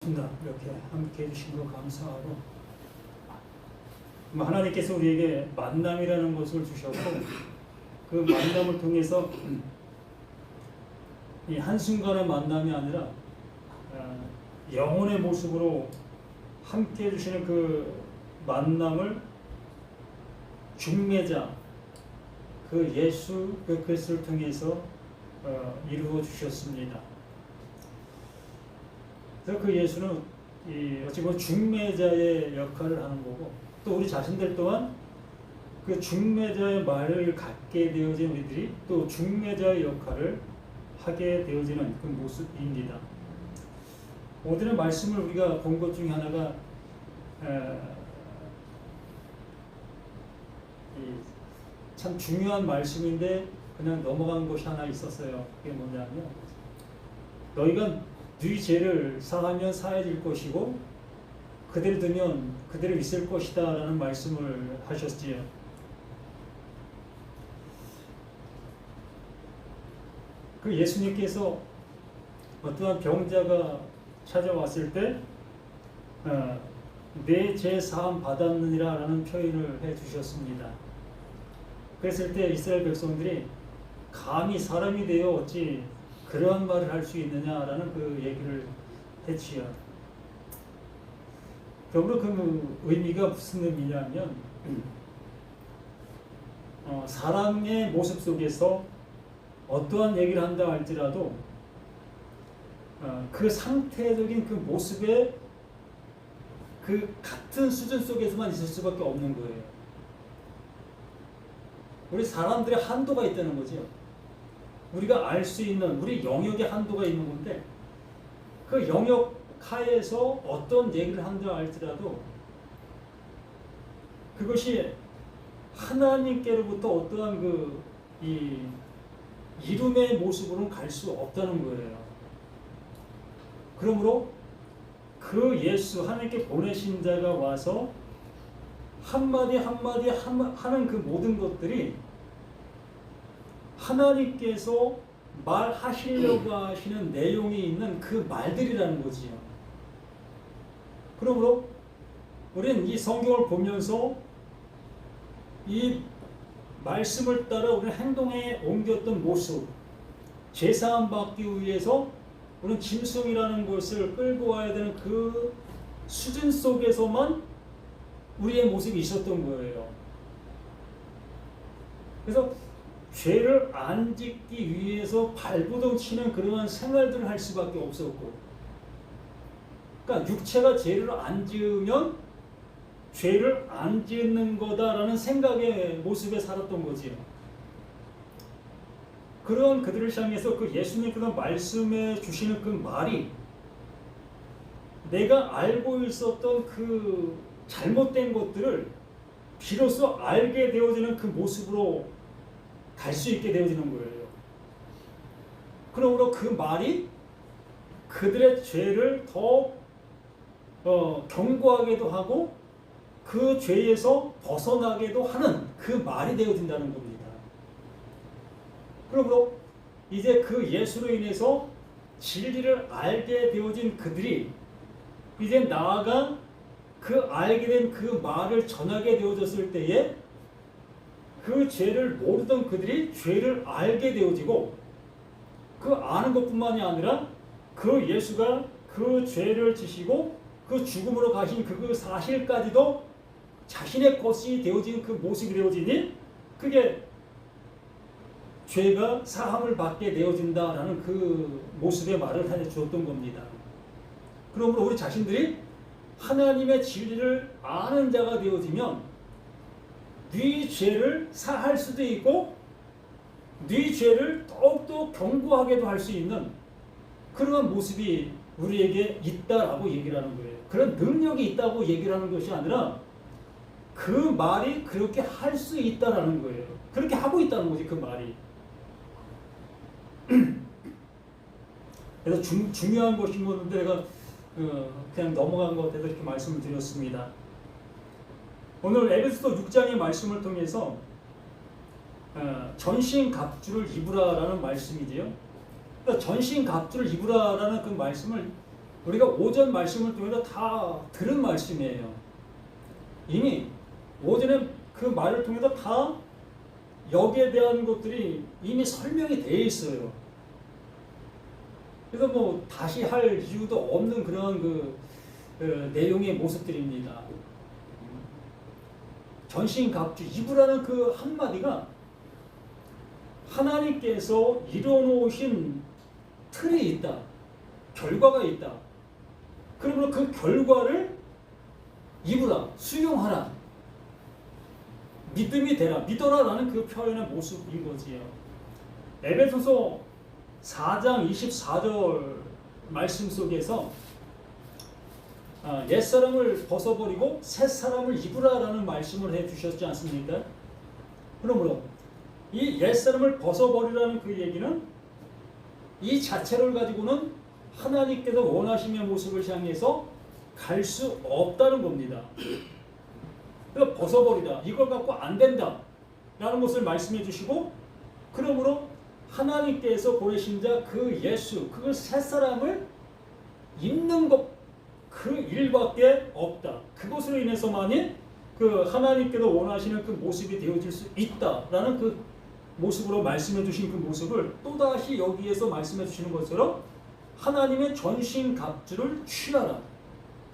반갑습니다. 이렇게 함께 해주신 거 감사하고, 하나님께서 우리에게 만남이라는 것을 주셨고, 그 만남을 통해서 이 한순간의 만남이 아니라 영혼의 모습으로 함께 해주시는 그 만남을 중매자 그 예수 그 그리스도를 통해서 이루어 주셨습니다. 그래서 그 예수는 어찌 보면 중매자의 역할을 하는 거고, 또 우리 자신들 또한 그 중매자의 말을 갖게 되어진 우리들이 또 중매자의 역할을 하게 되어지는 그 모습입니다. 오늘의 말씀을 우리가 본 것 중에 하나가 참 중요한 말씀인데 그냥 넘어간 것이 하나 있었어요. 그게 뭐냐면, 너희가 네 죄를 사하면 사해질 것이고 그대로 두면 그대로 있을 것이다 라는 말씀을 하셨지요. 그 예수님께서 어떠한 병자가 찾아왔을 때 내 죄 사함 받았느니라 라는 표현을 해 주셨습니다. 그랬을 때 이스라엘 백성들이 감히 사람이 되어 어찌 그러한 말을 할 수 있느냐라는 그 얘기를 했지요. 더불어 그 의미가 무슨 의미냐면, 사람의 모습 속에서 어떠한 얘기를 한다 할지라도 그 상태적인 그 모습의 그 같은 수준 속에서만 있을 수밖에 없는 거예요. 우리 사람들의 한도가 있다는 거죠. 우리가 알 수 있는 우리 영역의 한도가 있는 건데, 그 영역 하에서 어떤 얘기를 한다 할지라도 그것이 하나님께로부터 어떠한 이 이름의 모습으로는 갈 수 없다는 거예요. 그러므로 그 예수, 하나님께 보내신 자가 와서 한마디 한마디 하는 그 모든 것들이 하나님께서 말하시려고 하시는 내용이 있는 그 말들이라는 거지요. 그러므로 우리는 이 성경을 보면서 이 말씀을 따라 우리는 행동에 옮겼던 모습, 죄사함 받기 위해서 우리는 짐승이라는 것을 끌고 와야 되는 그 수준 속에서만 우리의 모습이 있었던 거예요. 그래서 죄를 안 짓기 위해서 발부동 치는 그러한 생활들을 할 수밖에 없었고, 그러니까 육체가 죄를 안 지으면 죄를 안 짓는 거다라는 생각의 모습에 살았던 거지요. 그런 그들을 향해서 그 예수님께서 말씀해 주시는 그 말이 내가 알고 있었던 그 잘못된 것들을 비로소 알게 되어지는 그 모습으로 갈 수 있게 되어지는 거예요. 그러므로 그 말이 그들의 죄를 더 경고하게도 하고 그 죄에서 벗어나게도 하는 그 말이 되어진다는 겁니다. 그러므로 이제 그 예수로 인해서 진리를 알게 되어진 그들이 이제 나아가 그 알게 된 그 말을 전하게 되어졌을 때에 그 죄를 모르던 그들이 죄를 알게 되어지고, 그 아는 것뿐만이 아니라 그 예수가 그 죄를 지시고 그 죽음으로 가신 그 사실까지도 자신의 것이 되어진 그 모습이 되어지니 그게 죄가 사함을 받게 되어진다라는 그 모습의 말을 해 주었던 겁니다. 그러므로 우리 자신들이 하나님의 진리를 아는 자가 되어지면 네 죄를 사할 수도 있고 네 죄를 더욱더 경고하게도 할 수 있는 그런 모습이 우리에게 있다라고 얘기를 하는 거예요. 그런 능력이 있다고 얘기를 하는 것이 아니라 그 말이 그렇게 할 수 있다라는 거예요. 그렇게 하고 있다는 거지, 그 말이. 그래서 중요한 것인 건데 내가 그냥 넘어간 것 같아서 이렇게 말씀을 드렸습니다. 오늘 에베소서 6장의 말씀을 통해서 전신갑주를 입으라라는 말씀이지요. 그러니까 전신갑주를 입으라라는 그 말씀을 우리가 오전 말씀을 통해서 다 들은 말씀이에요. 이미 오전에 그 말을 통해서 다 여기에 대한 것들이 이미 설명이 되어 있어요. 그래서 뭐 다시 할 이유도 없는 그런 그 내용의 모습들입니다. 전신갑주 이부라는 그 한마디가 하나님께서 이뤄놓으신 틀이 있다. 결과가 있다. 그러므로 그 결과를 이부라, 수용하라. 믿음이 되라, 믿어라라는 그 표현의 모습인 거지요. 에베소서 4장 24절 말씀 속에서 옛사람을 벗어버리고 새사람을 입으라라는 말씀을 해주셨지 않습니까? 그러므로 이 옛사람을 벗어버리라는 그 얘기는 이 자체를 가지고는 하나님께서 원하심의 모습을 향해서 갈 수 없다는 겁니다. 그러니까 벗어버리다, 이걸 갖고 안 된다 라는 것을 말씀해 주시고, 그러므로 하나님께서 보내신 자 그 예수, 그 새사람을 입는 것, 그 일밖에 없다. 그것으로 인해서만이 그 하나님께서 원하시는 그 모습이 되어질 수 있다라는 그 모습으로 말씀해 주신 그 모습을 또다시 여기에서 말씀해 주시는 것처럼 하나님의 전신갑주를 취하라.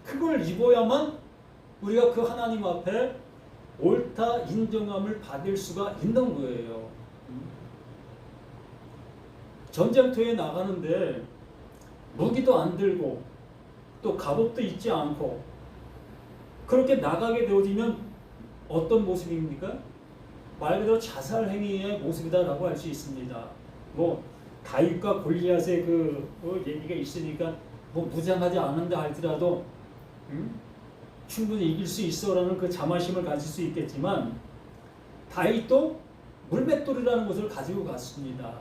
그걸 입어야만 우리가 그 하나님 앞에 옳다 인정함을 받을 수가 있는 거예요. 전쟁터에 나가는데 무기도 안 들고 또 갑옷도 입지 않고 그렇게 나가게 되어지면 어떤 모습입니까? 말 그대로 자살 행위의 모습이다라고 할 수 있습니다. 뭐 다윗과 골리앗의 그 얘기가 있으니까 뭐 무장하지 않는다 할지라도 충분히 이길 수 있어라는 그 자만심을 가질 수 있겠지만 다윗도 물맷돌이라는 것을 가지고 갔습니다.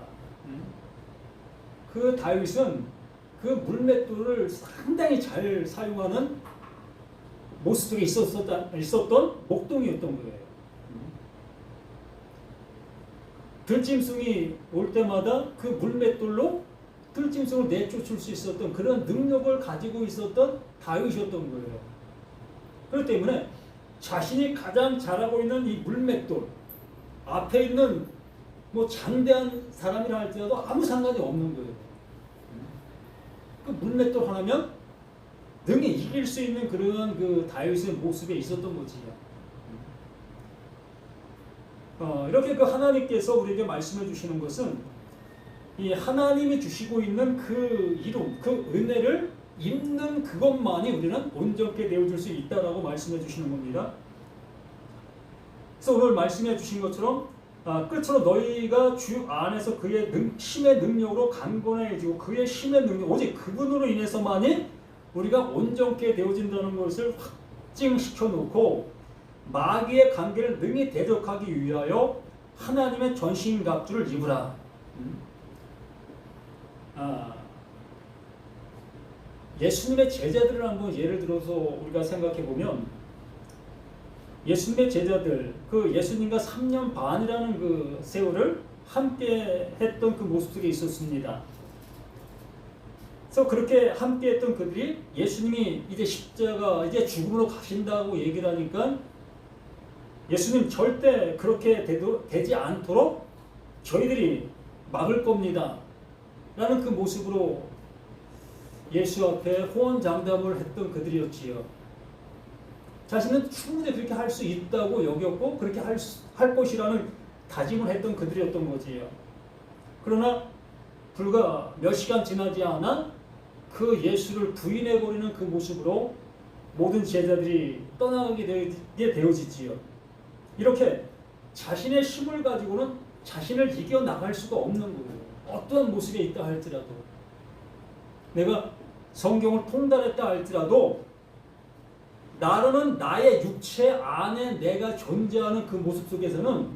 그 다윗은 그 물맷돌을 상당히 잘 사용하는 모습 속에 있었던 목동이었던 거예요. 들짐승이 올 때마다 그 물맷돌로 들짐승을 내쫓을 수 있었던 그런 능력을 가지고 있었던 다윗이었던 거예요. 그렇기 때문에 자신이 가장 잘하고 있는 이 물맷돌 앞에 있는 뭐 장대한 사람이라 할지라도 아무 상관이 없는 거예요. 그 물맷돌 하나면 능히 이길 수 있는 그런 그 다윗의 모습에 있었던 거지요. 이렇게 그 하나님께서 우리에게 말씀해 주시는 것은 이 하나님이 주시고 있는 그 이름, 그 은혜를 입는 그것만이 우리는 온전케 되어줄 수 있다라고 말씀해 주시는 겁니다. 그래서 오늘 말씀해 주신 것처럼 끝으로 너희가 주 안에서 그의 힘의 능력으로 강건해지고 그의 힘의 능력, 오직 그분으로 인해서만이 우리가 온전케 되어진다는 것을 확증시켜 놓고 마귀의 관계를 능히 대적하기 위하여 하나님의 전신갑주를 입으라. 예수님의 제자들을 한번 예를 들어서 우리가 생각해 보면 예수님의 제자들, 그 예수님과 3년 반이라는 그 세월을 함께 했던 그 모습 속에 있었습니다. 그래서 그렇게 함께 했던 그들이 예수님이 이제 십자가, 이제 죽음으로 가신다고 얘기를 하니까 예수님 절대 그렇게 되지 않도록 저희들이 막을 겁니다. 라는 그 모습으로 예수 앞에 호언장담을 했던 그들이었지요. 자신은 충분히 그렇게 할 수 있다고 여겼고 그렇게 할 것이라는 다짐을 했던 그들이었던 거지요. 그러나 불과 몇 시간 지나지 않아 그 예수를 부인해버리는 그 모습으로 모든 제자들이 떠나가게 되어지지요. 이렇게 자신의 힘을 가지고는 자신을 이겨나갈 수가 없는 거예요. 어떠한 모습에 있다 할지라도, 내가 성경을 통달했다 할지라도 나로는 나의 육체 안에 내가 존재하는 그 모습 속에서는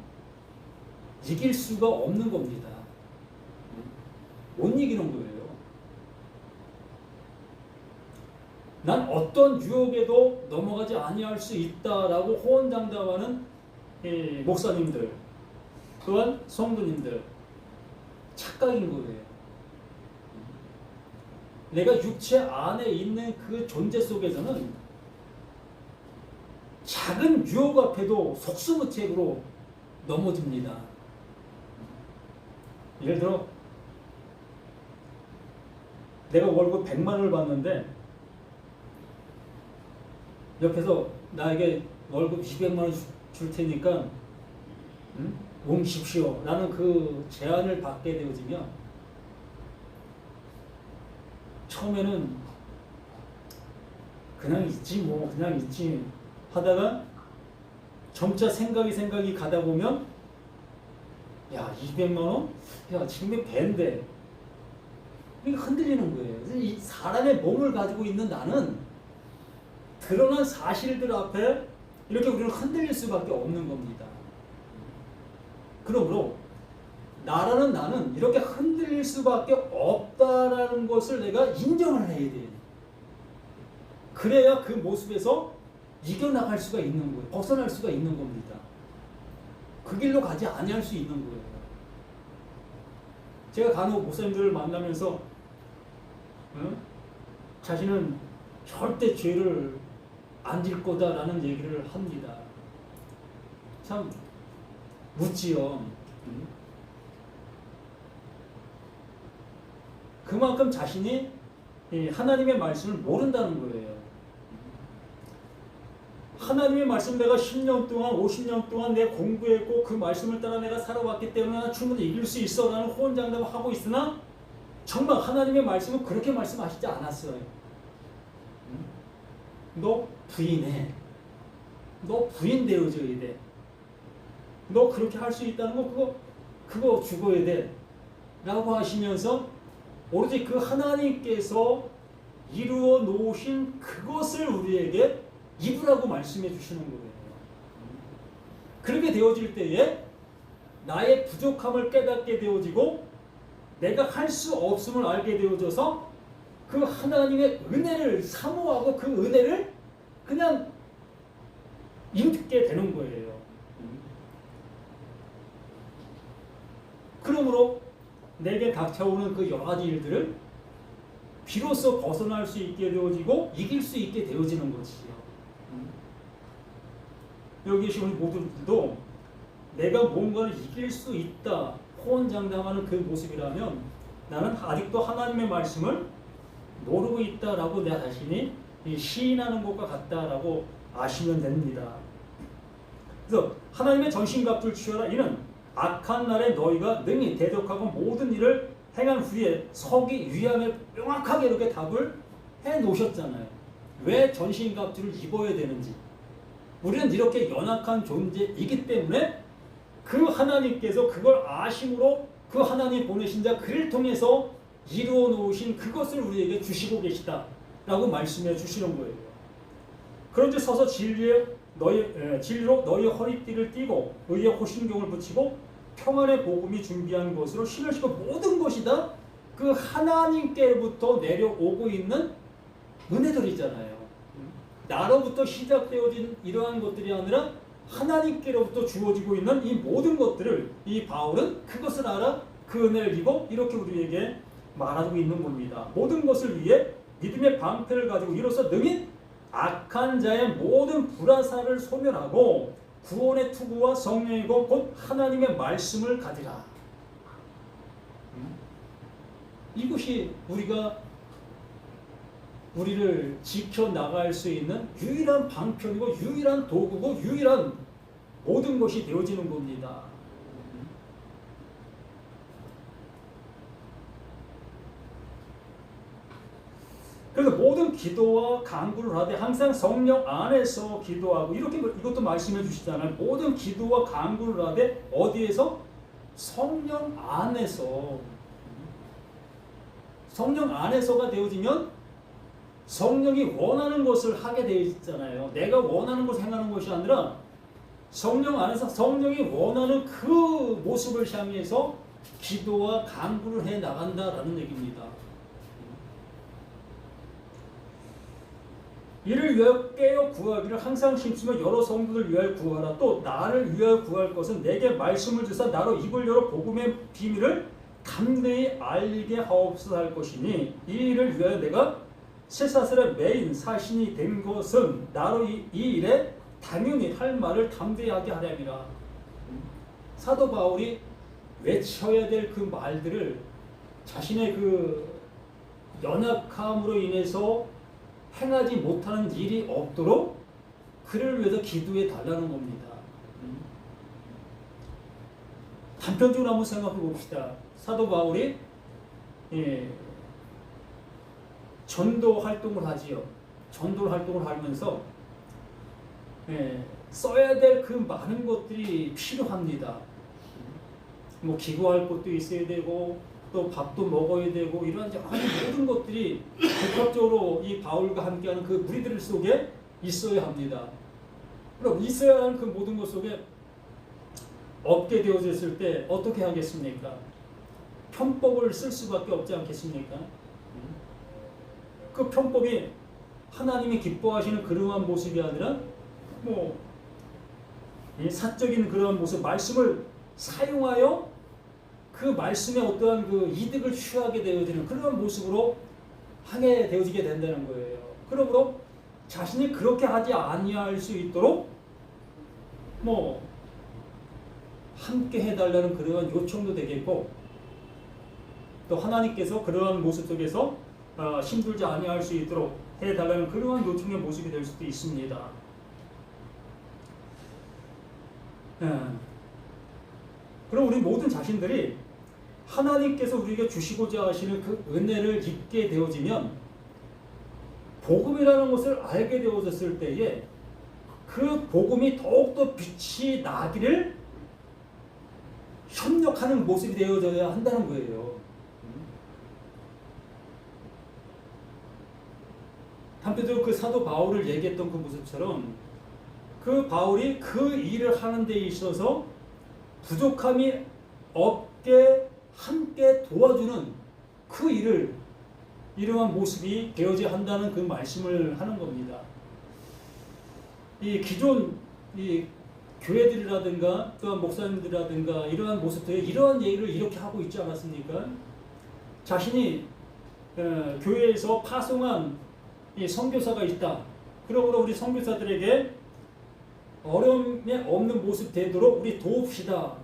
이길 수가 없는 겁니다. 못 이기는 거예요. 난 어떤 유혹에도 넘어가지 아니할 수 있다라고 호언장담하는 목사님들, 또한 성도님들 착각인 거예요. 내가 육체 안에 있는 그 존재 속에서는 작은 유혹 앞에도 속수무책으로 넘어집니다. 예를 들어 내가 월급 100만 원을 받는데 옆에서 나에게 월급 200만 원 줄 테니까 옮기십시오 라는 그 제안을 받게 되어지면 처음에는 그냥 있지 뭐 그냥 있지 하다가 점차 생각이 가다 보면 야 200만 원? 야 지금 배인데 이게 흔들리는 거예요. 그래서 이 사람의 몸을 가지고 있는 나는 드러난 사실들 앞에 이렇게 우리는 흔들릴 수밖에 없는 겁니다. 그러므로 나라는 나는 이렇게 흔들릴 수밖에 없다라는 것을 내가 인정을 해야 돼요. 그래야 그 모습에서 이겨나갈 수가 있는 거예요. 벗어날 수가 있는 겁니다. 그 길로 가지 아니할 수 있는 거예요. 제가 간혹 목사님들을 만나면서 자신은 절대 죄를 안 질 거다라는 얘기를 합니다. 참 묻지요. 그만큼 자신이 하나님의 말씀을 모른다는 거예요. 하나님의 말씀 내가 10년 동안 50년 동안 내 공부했고 그 말씀을 따라 내가 살아왔기 때문에 충분히 이길 수 있어 라는 호언장담을 하고 있으나 정말 하나님의 말씀은 그렇게 말씀하시지 않았어요. 너 부인해. 너 부인 되어줘야 돼. 너 그렇게 할 수 있다는 거 그거 죽어야 돼 라고 하시면서 오로지 그 하나님께서 이루어 놓으신 그것을 우리에게 입으라고 말씀해 주시는 거예요. 그렇게 되어질 때에 나의 부족함을 깨닫게 되어지고 내가 할 수 없음을 알게 되어져서 그 하나님의 은혜를 사모하고 그 은혜를 그냥 인듣게 되는 거예요. 그러므로 내게 닥쳐오는 그 여러 가지 일들을 비로소 벗어날 수 있게 되어지고 이길 수 있게 되어지는 것이요. 여기 계신 우리 모두들도 내가 뭔가를 이길 수 있다 호언장담하는 그 모습이라면 나는 아직도 하나님의 말씀을 모르고 있다라고 내 자신이 시인하는 것과 같다라고 아시면 됩니다. 그래서 하나님의 전신갑주를 취하라. 이는 악한 날에 너희가 능히 대적하고 모든 일을 행한 후에 서기 위함에 명확하게 이렇게 답을 해 놓으셨잖아요. 왜 전신갑주를 입어야 되는지. 우리는 이렇게 연약한 존재이기 때문에 그 하나님께서 그걸 아심으로 그 하나님 보내신 자 그를 통해서 이루어 놓으신 그것을 우리에게 주시고 계시다라고 말씀해 주시는 거예요. 그런즉 서서 진리로 너희 허리띠를 띠고 의의 호신경을 붙이고 평안의 복음이 준비한 것으로 신을 신고 모든 것이 다 그 하나님께로부터 내려오고 있는 은혜들이잖아요. 나로부터 시작되어진 이러한 것들이 아니라 하나님께로부터 주어지고 있는 이 모든 것들을 이 바울은 그것을 알아 그 은혜를 입어 이렇게 우리에게 말하고 있는 겁니다. 모든 것을 위해 믿음의 방패를 가지고 이로써 능히 악한 자의 모든 불화살을 소멸하고 구원의 투구와 성령이고 곧 하나님의 말씀을 가지라. 이것이 우리를 지켜나갈 수 있는 유일한 방편이고 유일한 도구고 유일한 모든 것이 되어지는 겁니다. 그래서 모든 기도와 간구를 하되 항상 성령 안에서 기도하고 이렇게 이것도 말씀해 주시잖아요. 모든 기도와 간구를 하되 어디에서? 성령 안에서. 성령 안에서가 되어지면 성령이 원하는 것을 하게 되어 있잖아요. 내가 원하는 것을 행하는 것이 아니라 성령 안에서 성령이 원하는 그 모습을 향해서 기도와 간구를 해 나간다라는 얘기입니다. 이를 위하여 깨어 구하기를 항상 힘쓰며 여러 성도들 위하여 구하라. 또 나를 위하여 구할 것은 내게 말씀을 주사 나로 입을 열어 복음의 비밀을 담대히 알게 하옵소서 할 것이니 이 일을 위하여 내가 쇠사슬의 메인 사신이 된 것은 나로 이 일에 당연히 할 말을 담대히 하게 하려니라. 사도 바울이 외쳐야 될 그 말들을 자신의 그 연약함으로 인해서 행하지 못하는 일이 없도록 그를 위해서 기도해 달라는 겁니다. 단편적으로 한번 생각해 봅시다. 사도 바울이 전도 활동을 하지요. 전도 활동을 하면서 써야 될 그 많은 것들이 필요합니다. 뭐 기구할 것도 있어야 되고 또 밥도 먹어야 되고 이런 모든 것들이 복합적으로 이 바울과 함께하는 그 무리들 속에 있어야 합니다. 그럼 있어야 하는 그 모든 것 속에 없게 되어졌을 때 어떻게 하겠습니까? 편법을 쓸 수밖에 없지 않겠습니까? 그 편법이 하나님이 기뻐하시는 그러한 모습이 아니라 뭐 사적인 그러한 모습, 말씀을 사용하여 그 말씀에 어떠한 그 이득을 취하게 되어지는 그런 모습으로 하게 되어지게 된다는 거예요. 그러므로 자신이 그렇게 하지 아니할 수 있도록 뭐 함께 해달라는 그러한 요청도 되겠고 또 하나님께서 그러한 모습 속에서 힘들지 아니할 수 있도록 해달라는 그러한 요청의 모습이 될 수도 있습니다. 그럼 우리 모든 자신들이 하나님께서 우리에게 주시고자 하시는 그 은혜를 입게 되어지면 복음이라는 것을 알게 되어졌을 때에 그 복음이 더욱더 빛이 나기를 협력하는 모습이 되어져야 한다는 거예요. 한편으로 그 사도 바울을 얘기했던 그 모습처럼 그 바울이 그 일을 하는 데 있어서 부족함이 없게 함께 도와주는 그 일을 이러한 모습이 되어져야 한다는 그 말씀을 하는 겁니다. 이 기존 이 교회들이라든가 또한 목사님들이라든가 이러한 모습들이 이러한 얘기를 이렇게 하고 있지 않았습니까? 자신이 교회에서 파송한 이 선교사가 있다. 그러므로 우리 선교사들에게 어려움이 없는 모습 되도록 우리 도웁시다.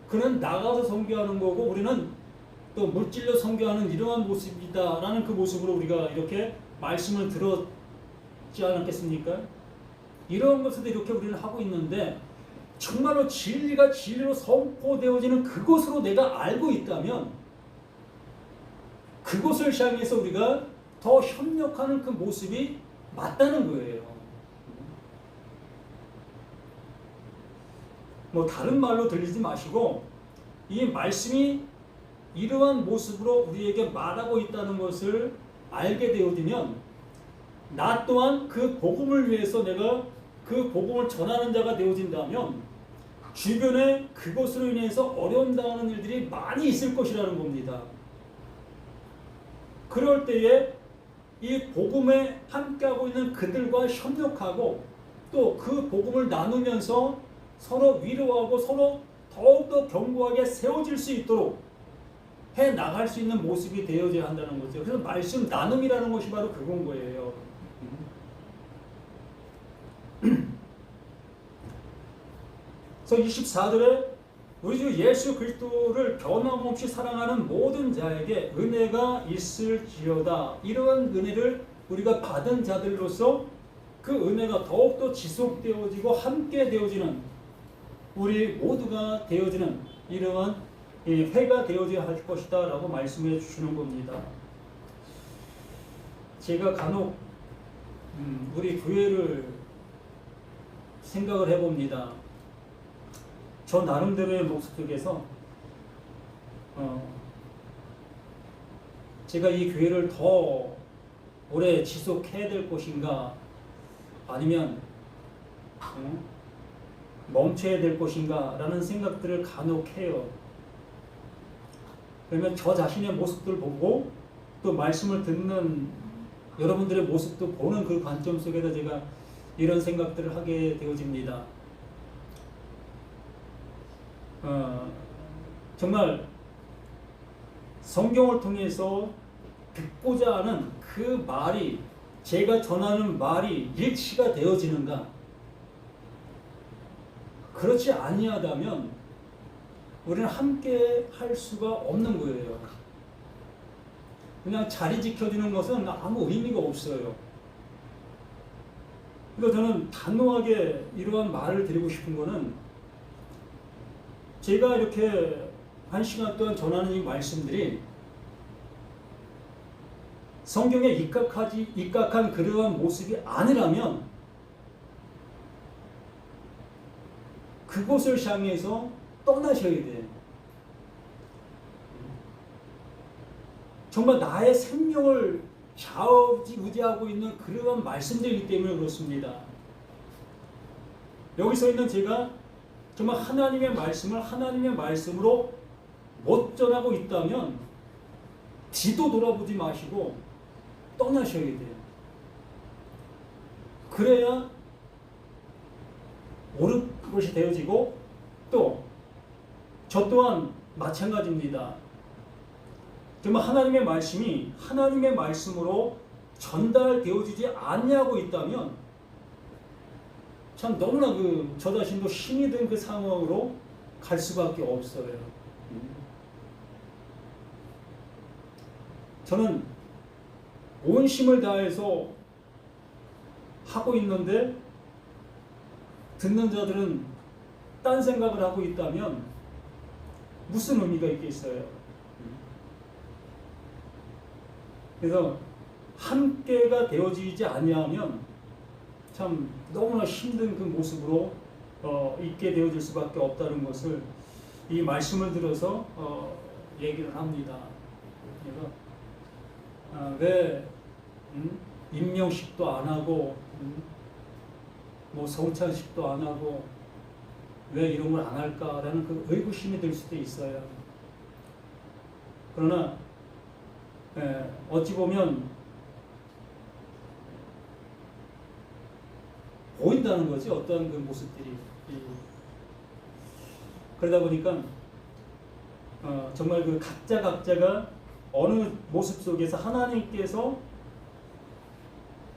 그는 나가서 선교하는 거고 우리는 또 물질로 선교하는 이러한 모습이다 라는 그 모습으로 우리가 이렇게 말씀을 들었지 않았겠습니까? 이러한 것을 이렇게 우리는 하고 있는데 정말로 진리가 진리로 선포되어지는 그것으로 내가 알고 있다면 그것을 향해서 우리가 더 협력하는 그 모습이 맞다는 거예요. 뭐 다른 말로 들리지 마시고 이 말씀이 이러한 모습으로 우리에게 말하고 있다는 것을 알게 되어지면 나 또한 그 복음을 위해서 내가 그 복음을 전하는 자가 되어진다면 주변에 그것으로 인해서 어려움 당하는 일들이 많이 있을 것이라는 겁니다. 그럴 때에 이 복음에 함께하고 있는 그들과 협력하고 또 그 복음을 나누면서 서로 위로하고 서로 더욱더 견고하게 세워질 수 있도록 해 나갈 수 있는 모습이 되어져야 한다는 거죠. 그래서 말씀 나눔이라는 것이 바로 그건 거예요. 그래서 24절에 우리 주 예수 그리스도를 변함없이 사랑하는 모든 자에게 은혜가 있을지어다. 이러한 은혜를 우리가 받은 자들로서 그 은혜가 더욱더 지속되어지고 함께 되어지는 우리 모두가 되어지는 이러한 회가 되어져야 할 것이다 라고 말씀해 주시는 겁니다. 제가 간혹 우리 교회를 생각을 해봅니다. 저 나름대로의 모습 속에서 제가 이 교회를 더 오래 지속해야 될 것인가 아니면 멈춰야 될 것인가 라는 생각들을 간혹 해요. 그러면 저 자신의 모습들을 보고 또 말씀을 듣는 여러분들의 모습도 보는 그 관점 속에서 제가 이런 생각들을 하게 되어집니다. 정말 성경을 통해서 듣고자 하는 그 말이, 제가 전하는 말이 일치가 되어지는가? 그렇지 아니하다면 우리는 함께 할 수가 없는 거예요. 그냥 자리 지켜주는 것은 아무 의미가 없어요. 그래서 저는 단호하게 이러한 말을 드리고 싶은 거는, 제가 이렇게 1시간 동안 전하는 이 말씀들이 성경에 입각한 그러한 모습이 아니라면 그곳을 향해서 떠나셔야 돼요. 정말 나의 생명을 좌우지우지하고 있는 그러한 말씀들이기 때문에 그렇습니다. 여기 서 있는 제가 정말 하나님의 말씀을 하나님의 말씀으로 못 전하고 있다면 뒤도 돌아보지 마시고 떠나셔야 돼요. 그래야 옳은 것이 되어지고, 또 저 또한 마찬가지입니다. 정말 하나님의 말씀이 하나님의 말씀으로 전달되어지지 않냐고 있다면 참 너무나 저 자신도 힘이 든 그 상황으로 갈 수밖에 없어요. 저는 온 힘을 다해서 하고 있는데 듣는 자들은 딴 생각을 하고 있다면 무슨 의미가 있겠어요? 그래서 함께가 되어지지 아니하면 참 너무나 힘든 그 모습으로 있게 되어질 수밖에 없다는 것을 이 말씀을 들어서 얘기를 합니다. 그래서 왜 임명식도 안 하고 뭐 성찬식도 안 하고 왜 이런 걸 안 할까라는 그 의구심이 들 수도 있어요. 그러나 어찌 보면 보인다는 거지, 어떤 그 모습들이. 그러다 보니까 정말 그 각자가 어느 모습 속에서 하나님께서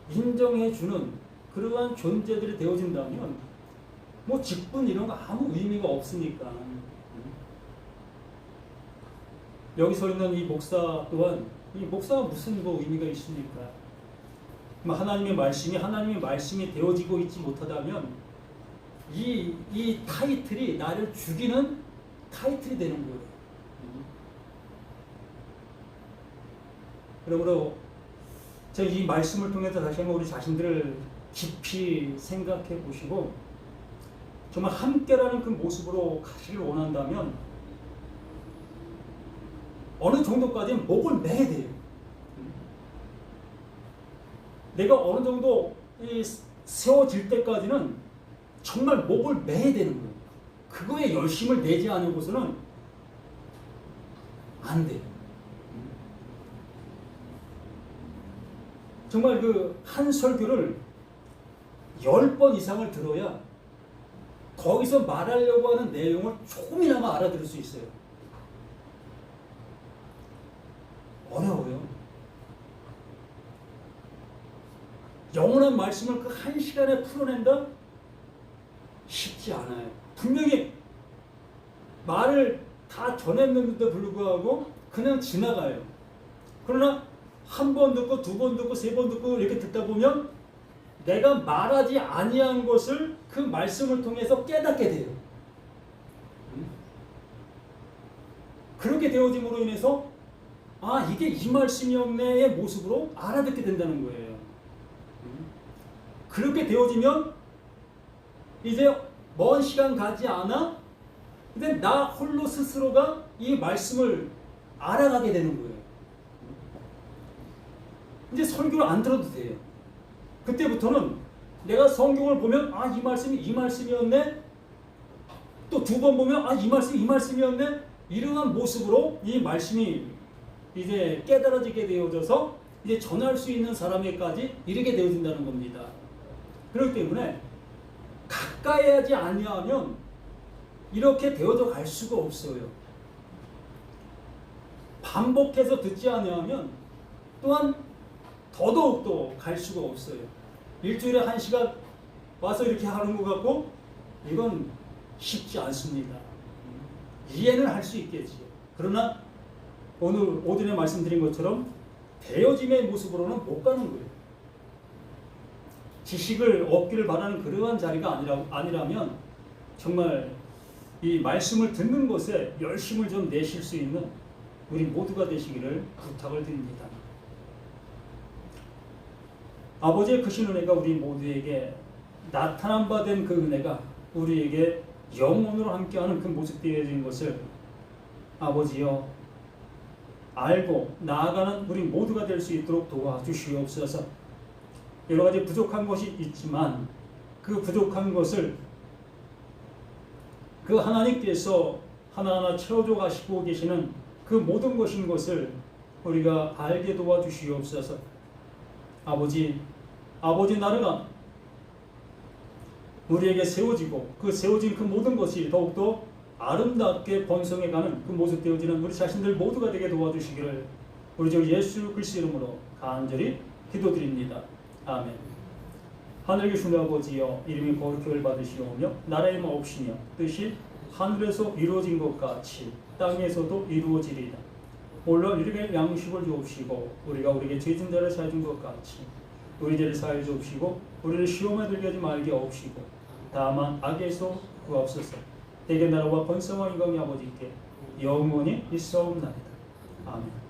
인정해주는 그러한 존재들이 되어진다면 뭐 직분 이런 거 아무 의미가 없으니까. 여기 서 있는 이 목사 또한, 이 목사가 무슨 뭐 의미가 있습니까? 하나님의 말씀이 되어지고 있지 못하다면 이 타이틀이 나를 죽이는 타이틀이 되는 거예요. 그러므로 제가 이 말씀을 통해서 다시 한번 우리 자신들을 깊이 생각해 보시고 정말 함께라는 그 모습으로 가시길 원한다면 어느 정도까지는 목을 매야 돼요. 내가 어느 정도 세워질 때까지는 정말 목을 매야 되는 거예요. 그거에 열심을 내지 않고서는 안 돼요. 정말 그 한 설교를 10번 이상을 들어야 거기서 말하려고 하는 내용을 조금이나마 알아들을 수 있어요. 어려워요. 영원한 말씀을 그 1시간에 풀어낸다? 쉽지 않아요. 분명히 말을 다 전했는데도 불구하고 그냥 지나가요. 그러나 한 번 듣고 두 번 듣고 세 번 듣고 이렇게 듣다 보면 내가 말하지 아니한 것을 그 말씀을 통해서 깨닫게 돼요. 그렇게 되어짐으로 인해서 이게 이 말씀이었네의 모습으로 알아듣게 된다는 거예요. 그렇게 되어지면 이제 먼 시간 가지 않아 근데 나 홀로 스스로가 이 말씀을 알아가게 되는 거예요. 이제 설교를 안 들어도 돼요. 그때부터는 내가 성경을 보면 이 말씀이 이 말씀이었네. 또 두 번 보면 이 말씀이 이 말씀이었네. 이러한 모습으로 이 말씀이 이제 깨달아지게 되어져서 이제 전할 수 있는 사람에까지 이르게 되어진다는 겁니다. 그렇기 때문에 가까이 하지 아니하면 이렇게 되어져 갈 수가 없어요. 반복해서 듣지 아니하면 또한 더더욱더 갈 수가 없어요. 일주일에 1시간 와서 이렇게 하는 것 같고 이건 쉽지 않습니다. 이해는 할 수 있겠지요. 그러나 오늘 오전에 말씀드린 것처럼 되어짐의 모습으로는 못 가는 거예요. 지식을 얻기를 바라는 그러한 자리가 아니라면 정말 이 말씀을 듣는 것에 열심을 좀 내실 수 있는 우리 모두가 되시기를 부탁을 드립니다. 아버지의 크신 은혜가 우리 모두에게 나타난 바 된 그 은혜가 우리에게 영원으로 함께하는 그 모습 되어진 것을 아버지여 알고 나아가는 우리 모두가 될 수 있도록 도와주시옵소서. 여러 가지 부족한 것이 있지만 그 부족한 것을 그 하나님께서 하나하나 채워줘 가시고 계시는 그 모든 것인 것을 우리가 알게 도와주시옵소서. 아버지 나라가 우리에게 세워지고 그 세워진 그 모든 것이 더욱더 아름답게 번성해가는 그 모습 되어지는 우리 자신들 모두가 되게 도와주시기를 우리 주 예수 그리스도 이름으로 간절히 기도드립니다. 아멘. 하늘 계신 아버지여 이름이 거룩히 받으시오며 나라의 마옵시며 뜻이 하늘에서 이루어진 것 같이 땅에서도 이루어지리이다. 오늘 우리에게 양식을 주옵시고 우리가 우리에게 죄진 자를 사해 준 것 같이 우리 죄를 사해 주옵시고 우리를 시험에 들게 하지 말게 하옵시고 다만 악에서 구하옵소서. 대개 나라와 번성과 영광이 아버지께 영원히 있사옵나이다. 아멘.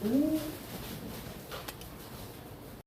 오.